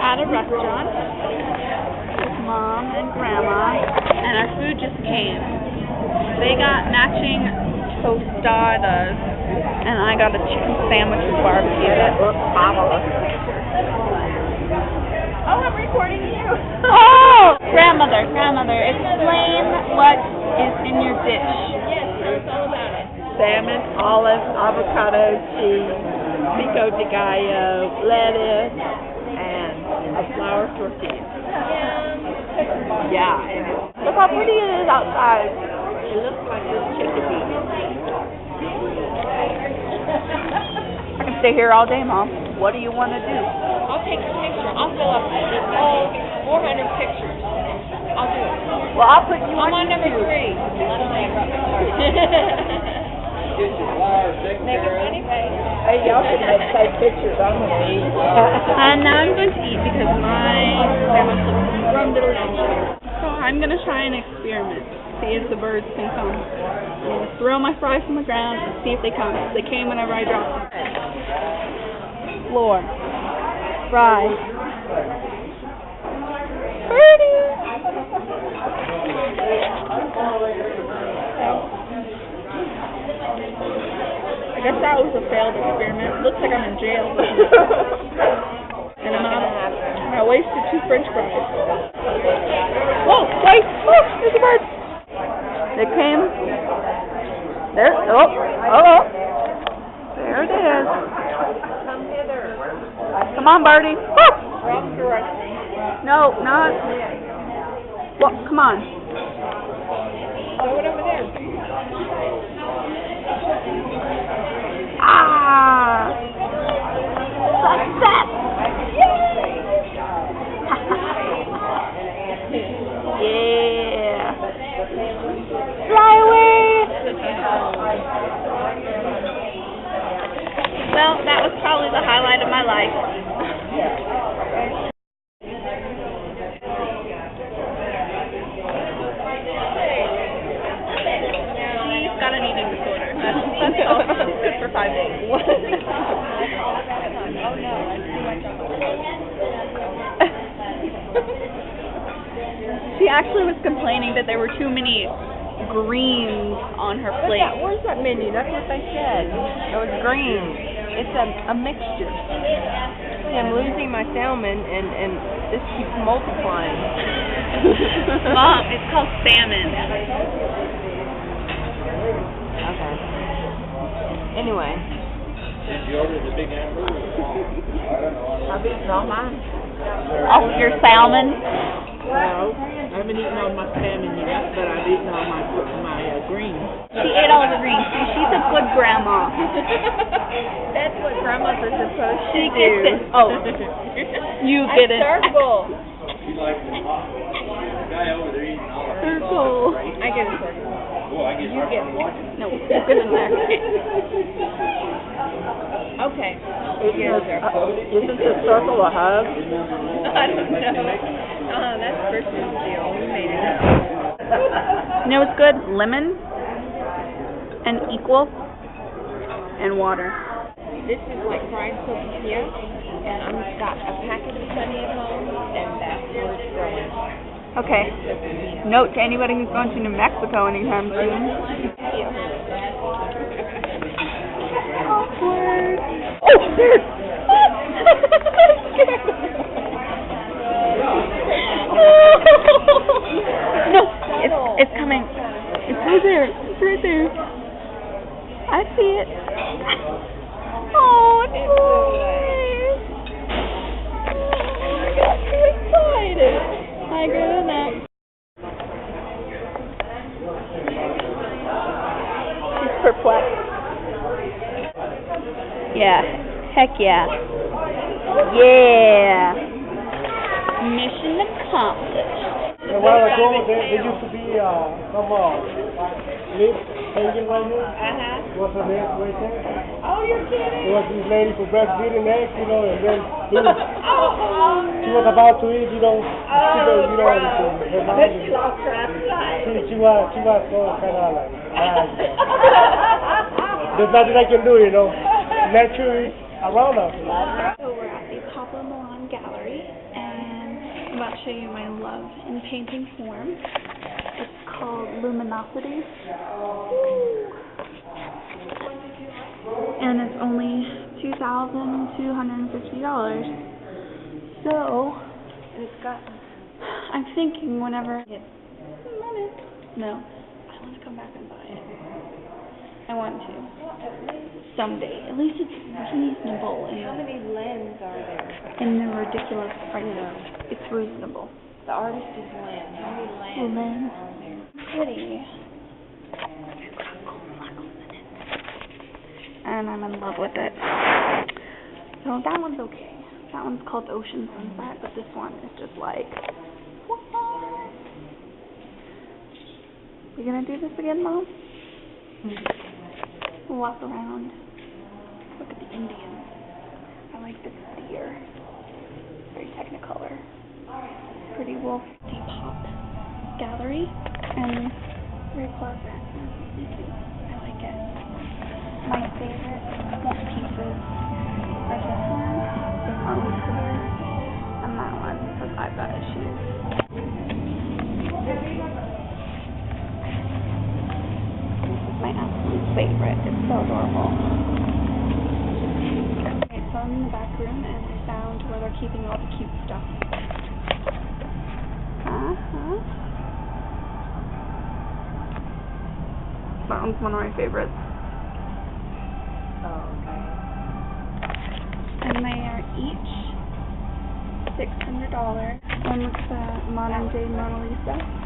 at a restaurant with Mom and Grandma, and our food just came. They got matching tostadas, and I got a chicken sandwich with barbecue. That looks fabulous. Oh, I'm recording you. Oh, grandmother, explain what is in your dish. Yes, tell us all about it. Salmon, olives, avocado, cheese, pico de gallo, lettuce, and a flour tortilla. Yeah, and look how pretty it is outside. It looks like little chickadees. I can stay here all day, Mom. What do you want to do? I'll take a picture. I'll fill up all 400 pictures. I'll do it. Well, I'll put you I'm on number 3. Make a funny face. Hey, y'all can take pictures. I'm going to eat. And now I'm going to eat because my grandma's grumbly. So I'm going to try an experiment. See if the birds can come. I'm going to throw my fries from the ground and see if they come. They came whenever I dropped them. Floor. Fries. Birdie! I guess that was a failed experiment. Looks like I'm in jail. And I wasted 2 French fries. Whoa, wait! Oh, there's a bird! They came. There. Oh. There it is. Come hither. Come on, birdie. Woo! Wrong direction. No, not. Well, come on. Throw it over there. Ah! Success! Yeah! Fly away! Well, that was probably the highlight of my life. She's got an eating disorder. That's awesome. Good for 5 days. Oh no, that's too much on She actually was complaining that there were too many greens on her plate. Where's that menu? That's what they said. It was green. It's a mixture. I'm losing my salmon, and this keeps multiplying. Mom, it's called salmon. Okay. Anyway. Did you order the big hamburger? I've eaten all mine. Oh, your salmon? No, I haven't eaten all my salmon yet, but I've eaten all my greens. She ate all the greens. See, she's a good grandma. That's what grandmas are supposed to She do. gets it. Oh, you get it. circle. She likes it hot. The guy over there eating all her Circle. I get a circle. Oh, I get You get one. No, you get in there. Okay. Isn't the circle a hug? I don't know. That's Christmas deal. We made it up. You know what's good? Lemon and equal and water. This is like fried tortilla, and I've got a packet of honey at home, and that's where it's going. Okay. Note to anybody who's going to New Mexico anytime soon. Awkward. Oh, there! No, it's coming. It's right there. It's right there. I see it. Oh, it's nice. I got too excited. My goodness. She's perplexed. Yeah. Heck yeah. Yeah. Mission accomplished. A while ago, there used to be some lip hanging right here. What's her name right there? Oh, you're kidding? There was this lady for breastfeeding eggs, and then she was about to eat, she was, her mom, she was so kind of like, there's nothing I can do, naturally around us. So we're at the Papa Milan Gallary, I'm about to show you my love in painting form. It's called Luminosity. And it's only $2,250. So, And it's got I'm thinking whenever I get money. No, I want to come back and buy it. I want to. Someday. At least it's reasonable How many lens are there? in the ridiculous prices. It's reasonable. The artist is Lynn. How many lens Lens. are there? Pretty. And I'm in love with it. So that one's okay. That one's called Ocean Sunset, but this one is just like, what? You gonna do this again, Mom? Walk around. Look at the Indians. I like this deer. Very technicolor. Pretty wolf. Depop Gallary. And very pleasant. I like it. My favorite pieces are this one, the Marley clear, and that one, because I've got issues. This is my absolute favorite. It's so adorable. Okay, so I'm in the back room, and I found where they're keeping all the cute stuff. That one's one of my favorites. oh, okay. And they are each $600. One looks modern day Mona Lisa.